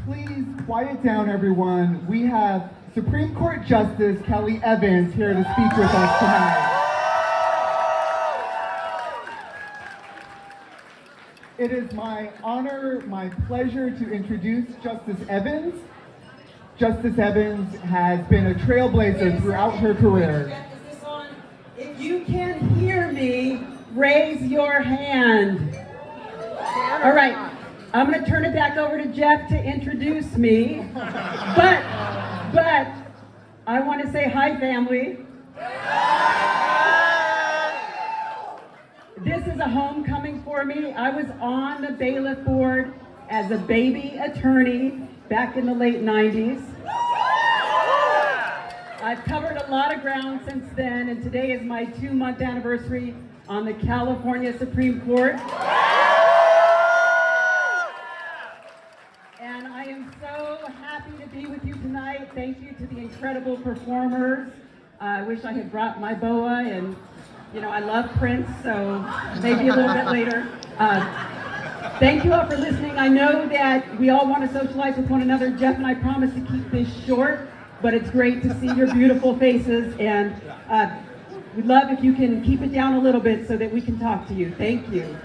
Please quiet down, everyone. We have Supreme Court Justice Kelli Evans here to speak with us tonight. It is my honor, my pleasure to introduce Justice Evans. Justice Evans has been a trailblazer throughout her career. Is this on? If you can hear me, raise your hand. All right, I'm going to turn it back over to Jeff to introduce me. But I want to say hi, family. This is a homecoming for me. I was on the BALIF board as a baby attorney back in the late 90s. I've covered a lot of ground since then, and today is my 2-month anniversary on the California Supreme Court. And I am so happy to be with you tonight. Thank you to the incredible performers. I wish I had brought my boa, and you know, I love Prince, so maybe a little bit later. Thank you all for listening. I know that we all want to socialize with one another. Jeff and I promise to keep this short, but it's great to see your beautiful faces, and we'd love if you can keep it down a little bit so that we can talk to you. Thank you.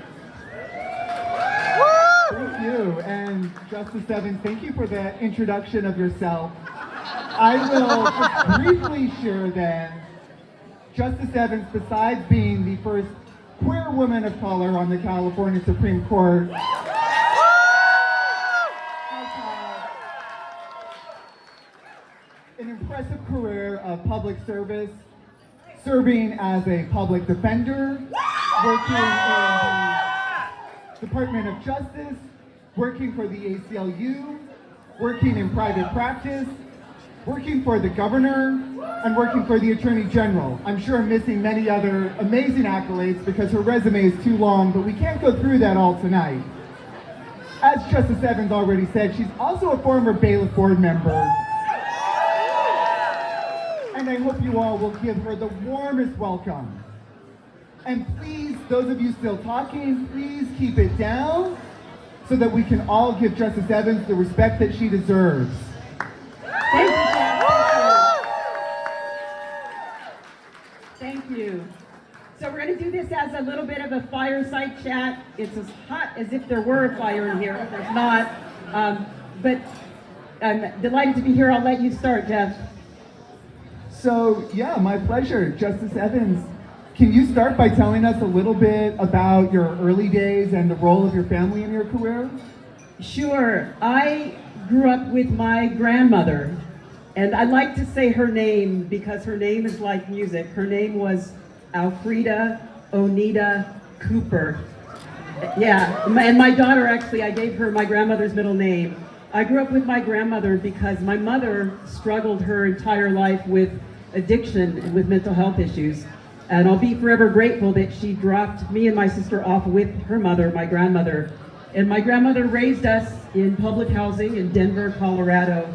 Thank you, and Justice Evans, thank you for the introduction of yourself. I will just briefly share then, Justice Evans, besides being the first queer woman of color on the California Supreme Court, has had an impressive career of public service, serving as a public defender, working in the Department of Justice, working for the ACLU, working in private practice, working for the governor, and working for the Attorney General. I'm sure I'm missing many other amazing accolades because her resume is too long, but we can't go through that all tonight. As Justice Evans already said, she's also a former BALIF board member. And I hope you all will give her the warmest welcome. And please, those of you still talking, please keep it down so that we can all give Justice Evans the respect that she deserves. Thank you, Jeff. Thank you. So we're going to do this as a little bit of a fireside chat. It's as hot as if there were a fire in here. There's not. But I'm delighted to be here. I'll let you start, Jeff. So, yeah, my pleasure. Justice Evans, can you start by telling us a little bit about your early days and the role of your family in your career? Sure. I grew up with my grandmother, and I like to say her name because her name is like music. Her name was Alfreda Onita Cooper. Yeah, and my daughter, actually, I gave her my grandmother's middle name. I grew up with my grandmother because my mother struggled her entire life with addiction and with mental health issues. And I'll be forever grateful that she dropped me and my sister off with her mother, my grandmother. And my grandmother raised us in public housing in Denver, Colorado.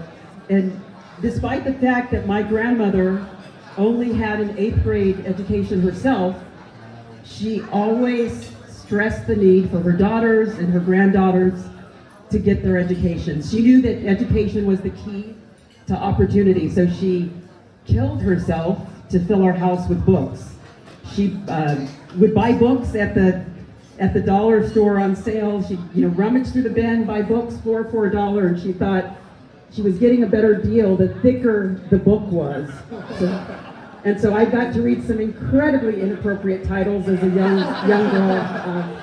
And despite the fact that my grandmother only had an 8th grade education herself, she always stressed the need for her daughters and her granddaughters to get their education. She knew that education was the key to opportunity, so she killed herself to fill our house with books. She would buy books at the dollar store on sale. She'd rummage through the bin, buy books for $1, and she thought she was getting a better deal the thicker the book was. So I got to read some incredibly inappropriate titles as a young girl.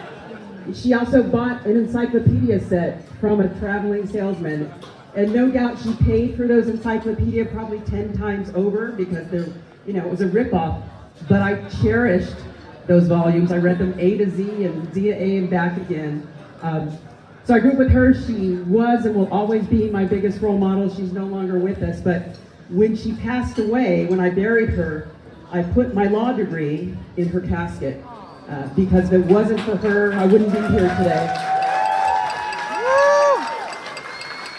She also bought an encyclopedia set from a traveling salesman, and no doubt she paid for those encyclopedia probably 10 times over because it was a ripoff. But I cherished those volumes. I read them A to Z and Z to A and back again. So I grew up with her. She was and will always be my biggest role model. She's no longer with us, but when she passed away, when I buried her, I put my law degree in her casket because if it wasn't for her, I wouldn't be here today.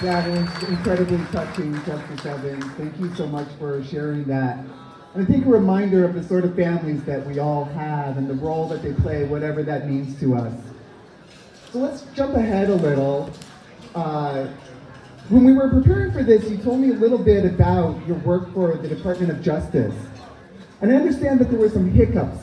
That is incredibly touching, Justice Evans. Thank you so much for sharing that. And I think a reminder of the sort of families that we all have and the role that they play, whatever that means to us. So let's jump ahead a little. When we were preparing for this, you told me a little bit about your work for the Department of Justice. And I understand that there were some hiccups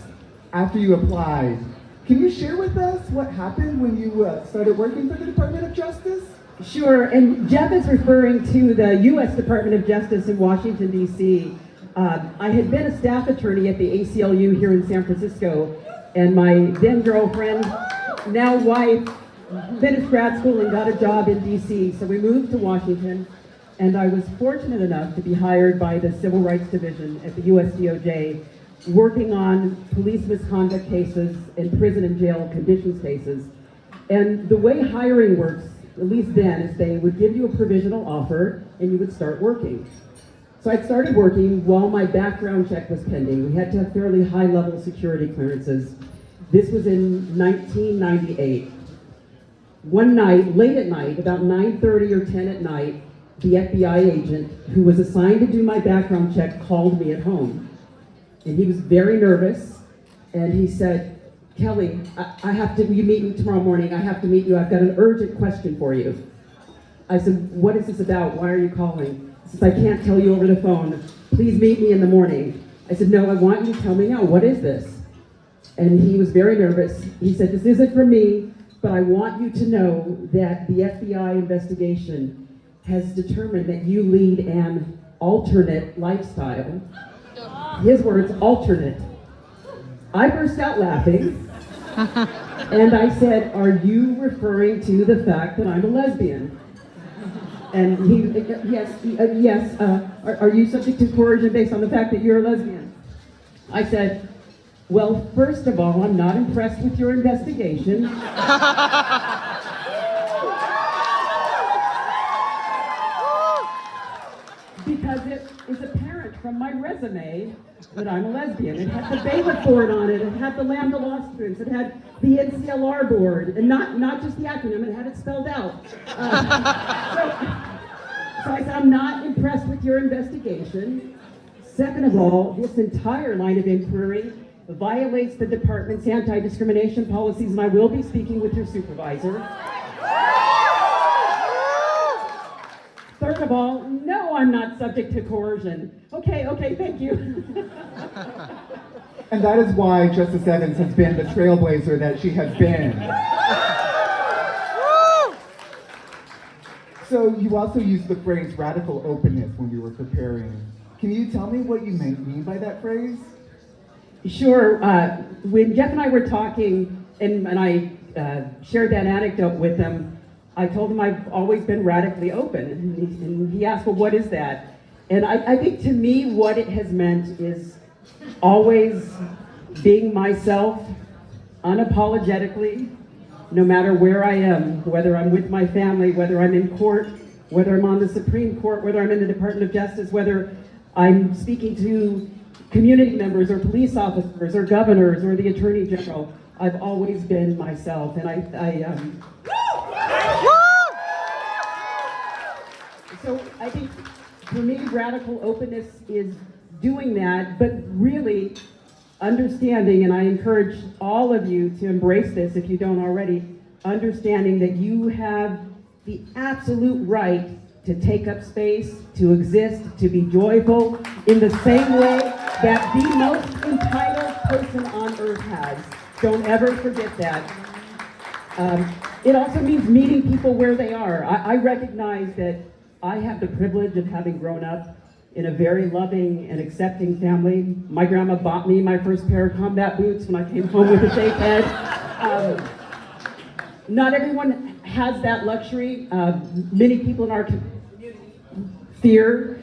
after you applied. Can you share with us what happened when you started working for the Department of Justice? Sure, and Jeff is referring to the U.S. Department of Justice in Washington, D.C. I had been a staff attorney at the ACLU here in San Francisco, and my then girlfriend, now wife, finished grad school and got a job in D.C. So we moved to Washington, and I was fortunate enough to be hired by the Civil Rights Division at the U.S. DOJ, working on police misconduct cases and prison and jail conditions cases. And the way hiring works, at least then, is they would give you a provisional offer and you would start working. So I started working while my background check was pending. We had to have fairly high-level security clearances. This was in 1998. One night, late at night, about 9:30 or 10 at night, the FBI agent who was assigned to do my background check called me at home. And he was very nervous, and he said, "Kelli, you meet me tomorrow morning. I have to meet you. I've got an urgent question for you." I said, "What is this about? Why are you calling?" He says, "I can't tell you over the phone. Please meet me in the morning." I said, "No, I want you to tell me now. What is this?" And he was very nervous. He said, "This isn't for me, but I want you to know that the FBI investigation has determined that you lead an alternate lifestyle." His words, alternate. I burst out laughing, and I said, "Are you referring to the fact that I'm a lesbian?" And he, yes, are you subject to coercion based on the fact that you're a lesbian? I said, "Well, first of all, I'm not impressed with your investigation." Because it is apparent from my resume that I'm a lesbian. It had the BALIF board on it, it had the Lambda Law students, it had the NCLR board, and not just the acronym, it had it spelled out. So I said, "I'm not impressed with your investigation. Second of all, this entire line of inquiry violates the department's anti-discrimination policies, and I will be speaking with your supervisor. Third of all, no, I'm not subject to coercion." Okay, thank you. And that is why Justice Evans has been the trailblazer that she has been. So you also used the phrase radical openness when you were preparing. Can you tell me what you mean by that phrase? Sure. When Jeff and I were talking, and I shared that anecdote with him, I told him I've always been radically open. And he asked, "Well, what is that?" And I think to me what it has meant is always being myself, unapologetically, no matter where I am, whether I'm with my family, whether I'm in court, whether I'm on the Supreme Court, whether I'm in the Department of Justice, whether I'm speaking to community members or police officers or governors or the Attorney General. I've always been myself, and so I think for me, radical openness is doing that, but really understanding, and I encourage all of you to embrace this if you don't already, understanding that you have the absolute right to take up space, to exist, to be joyful in the same way that the most entitled person on earth has. Don't ever forget that. It also means meeting people where they are. I recognize that I have the privilege of having grown up in a very loving and accepting family. My grandma bought me my first pair of combat boots when I came home with a shaved head. Not everyone has that luxury. Many people in our community fear.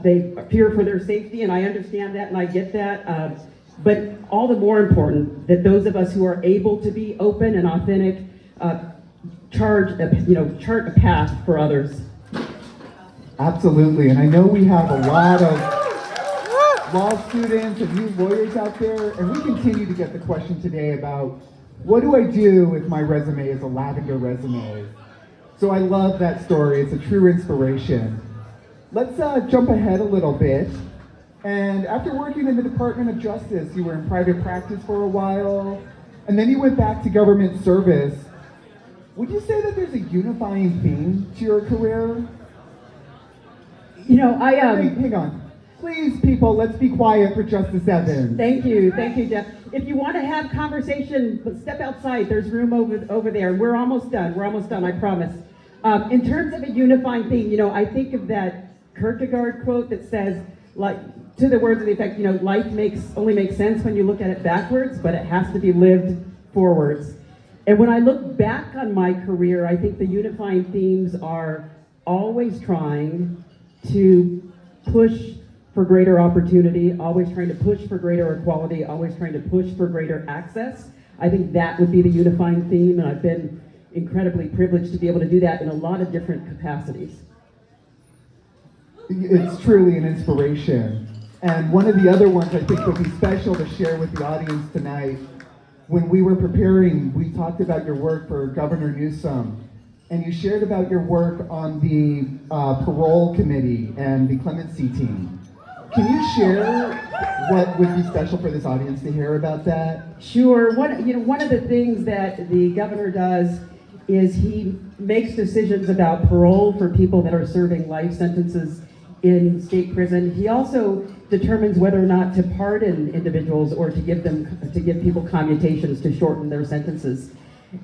They fear for their safety, and I understand that and I get that. But all the more important that those of us who are able to be open and authentic chart a path for others. Absolutely, and I know we have a lot of law students and new lawyers out there, and we continue to get the question today about what do I do if my resume is a lavender resume? So I love that story, it's a true inspiration. Let's jump ahead a little bit. And after working in the Department of Justice, you were in private practice for a while, and then you went back to government service. Would you say that there's a unifying theme to your career? You know, Hang on. Please, people, let's be quiet for Justice Evans. Thank you, Jeff. If you want to have conversation, step outside. There's room over there. We're almost done. I promise. In terms of a unifying theme, you know, I think of that Kierkegaard quote that says, like, to the words of the effect, you know, life only makes sense when you look at it backwards, but it has to be lived forwards. And when I look back on my career, I think the unifying themes are always trying to push for greater opportunity, always trying to push for greater equality, always trying to push for greater access. I think that would be the unifying theme, and I've been incredibly privileged to be able to do that in a lot of different capacities. It's truly an inspiration. And one of the other ones I think would be special to share with the audience tonight, when we were preparing, we talked about your work for Governor Newsom, and you shared about your work on the parole committee and the clemency team. Can you share what would be special for this audience to hear about that? Sure. One of the things that the governor does is he makes decisions about parole for people that are serving life sentences in state prison. He also determines whether or not to pardon individuals or to give people commutations to shorten their sentences.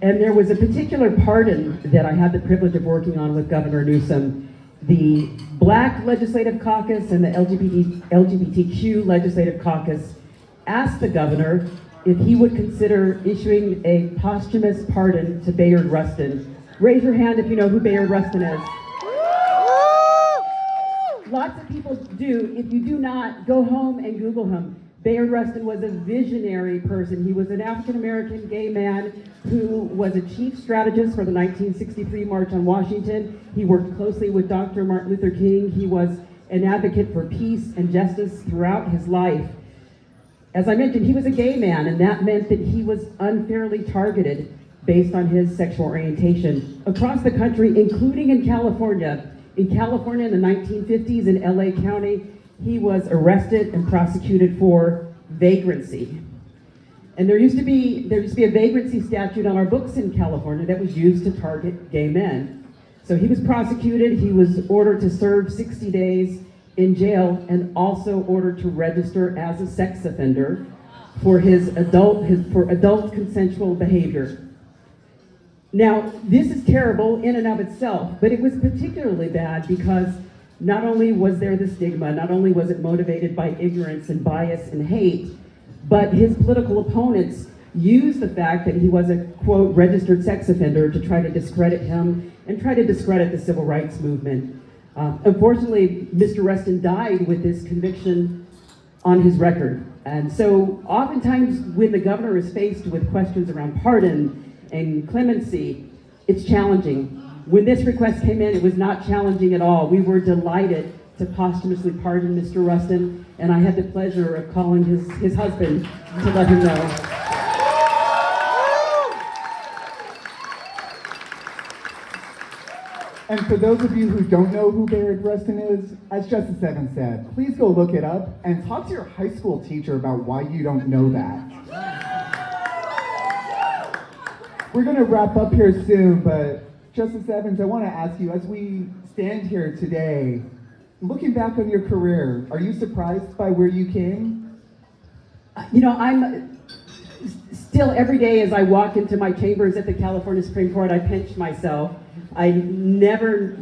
And there was a particular pardon that I had the privilege of working on with Governor Newsom. The Black Legislative Caucus and the LGBTQ Legislative Caucus asked the governor if he would consider issuing a posthumous pardon to Bayard Rustin. Raise your hand if you know who Bayard Rustin is. Lots of people do. If you do not, go home and Google him. Bayard Rustin was a visionary person. He was an African-American gay man who was a chief strategist for the 1963 March on Washington. He worked closely with Dr. Martin Luther King. He was an advocate for peace and justice throughout his life. As I mentioned, he was a gay man, and that meant that he was unfairly targeted based on his sexual orientation across the country, including in California. In California in the 1950s in LA County, he was arrested and prosecuted for vagrancy. And there used to be a vagrancy statute on our books in California that was used to target gay men. So he was prosecuted, he was ordered to serve 60 days in jail and also ordered to register as a sex offender for adult consensual behavior. Now, this is terrible in and of itself, but it was particularly bad because not only was there the stigma, not only was it motivated by ignorance and bias and hate, but his political opponents used the fact that he was a, quote, registered sex offender to try to discredit him and try to discredit the civil rights movement. Unfortunately, Mr. Rustin died with this conviction on his record. And so oftentimes when the governor is faced with questions around pardon and clemency, it's challenging. When this request came in, it was not challenging at all. We were delighted to posthumously pardon Mr. Rustin, and I had the pleasure of calling his husband to let him know. And for those of you who don't know who Bayard Rustin is, as Justice Evans said, please go look it up and talk to your high school teacher about why you don't know that. We're going to wrap up here soon, but Justice Evans, I want to ask you, as we stand here today, looking back on your career, are you surprised by where you came? You know, I'm still every day as I walk into my chambers at the California Supreme Court, I pinch myself. I never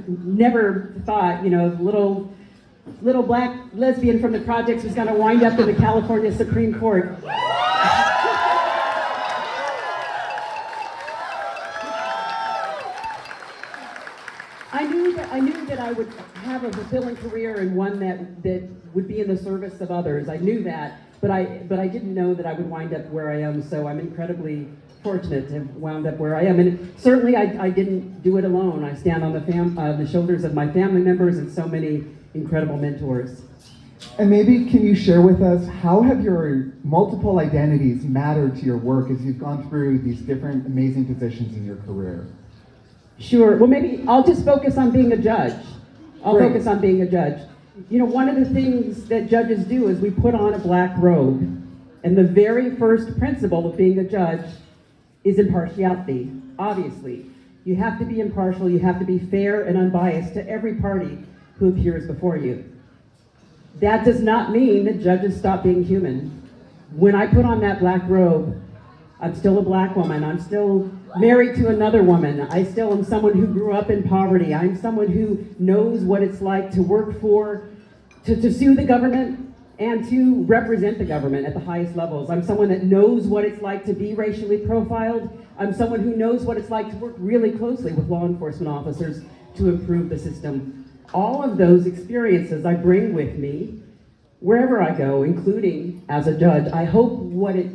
thought, you know, little black lesbian from the projects was going to wind up in the California Supreme Court. I knew that I would have a fulfilling career and one that would be in the service of others. I knew that, but I didn't know that I would wind up where I am. So I'm incredibly fortunate to have wound up where I am. And certainly I didn't do it alone. I stand on the shoulders of my family members and so many incredible mentors. And maybe can you share with us, how have your multiple identities mattered to your work as you've gone through these different amazing positions in your career? Sure. Well, maybe I'll just focus on being a judge. Great. Focus on being a judge. You know, one of the things that judges do is we put on a black robe. And the very first principle of being a judge is impartiality, obviously. You have to be impartial, you have to be fair and unbiased to every party who appears before you. That does not mean that judges stop being human. When I put on that black robe, I'm still a black woman. I'm still married to another woman. I still am someone who grew up in poverty. I'm someone who knows what it's like to work for, to sue the government and to represent the government at the highest levels. I'm someone that knows what it's like to be racially profiled. I'm someone who knows what it's like to work really closely with law enforcement officers to improve the system. All of those experiences I bring with me wherever I go, including as a judge. I hope what it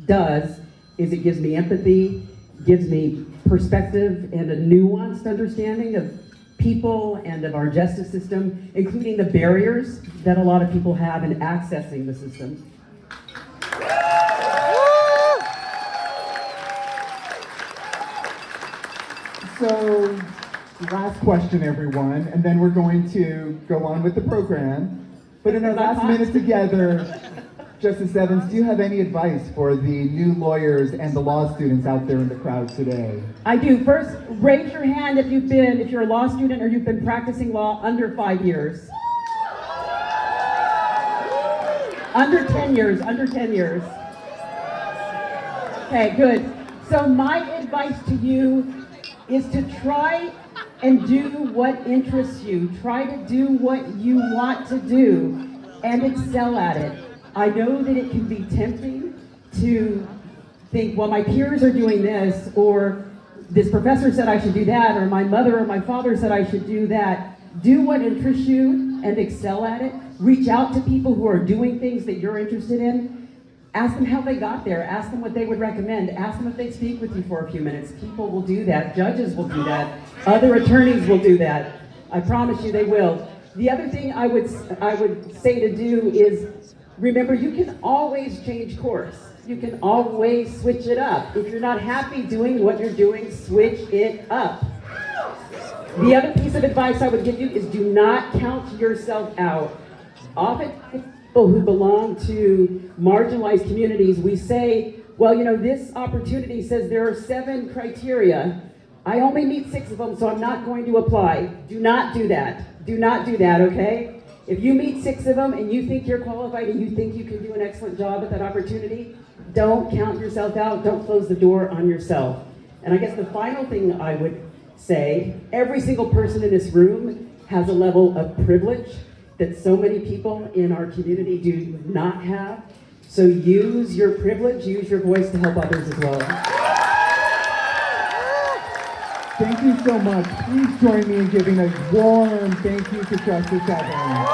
does is it gives me empathy, gives me perspective and a nuanced understanding of people and of our justice system, including the barriers that a lot of people have in accessing the system. So, last question, everyone, and then we're going to go on with the program. But in our last minute together, Justice Evans, do you have any advice for the new lawyers and the law students out there in the crowd today? I do. First, raise your hand if you're a law student or you've been practicing law under 5 years. Under 10 years, under 10 years. Okay, good. So my advice to you is to try and do what interests you. Try to do what you want to do and excel at it. I know that it can be tempting to think, well, my peers are doing this, or this professor said I should do that, or my mother or my father said I should do that. Do what interests you and excel at it. Reach out to people who are doing things that you're interested in. Ask them how they got there. Ask them what they would recommend. Ask them if they'd speak with you for a few minutes. People will do that. Judges will do that. Other attorneys will do that. I promise you they will. The other thing I would say to do is, remember, you can always change course. You can always switch it up. If you're not happy doing what you're doing, switch it up. The other piece of advice I would give you is do not count yourself out. Often, people who belong to marginalized communities, we say, well, you know, this opportunity says there are 7 criteria. I only meet 6 of them, so I'm not going to apply. Do not do that. Do not do that, okay? If you meet 6 of them and you think you're qualified and you think you can do an excellent job at that opportunity, don't count yourself out. Don't close the door on yourself. And I guess the final thing I would say, every single person in this room has a level of privilege that so many people in our community do not have. So use your privilege, use your voice to help others as well. Thank you so much. Please join me in giving a warm thank you to Justice Evans.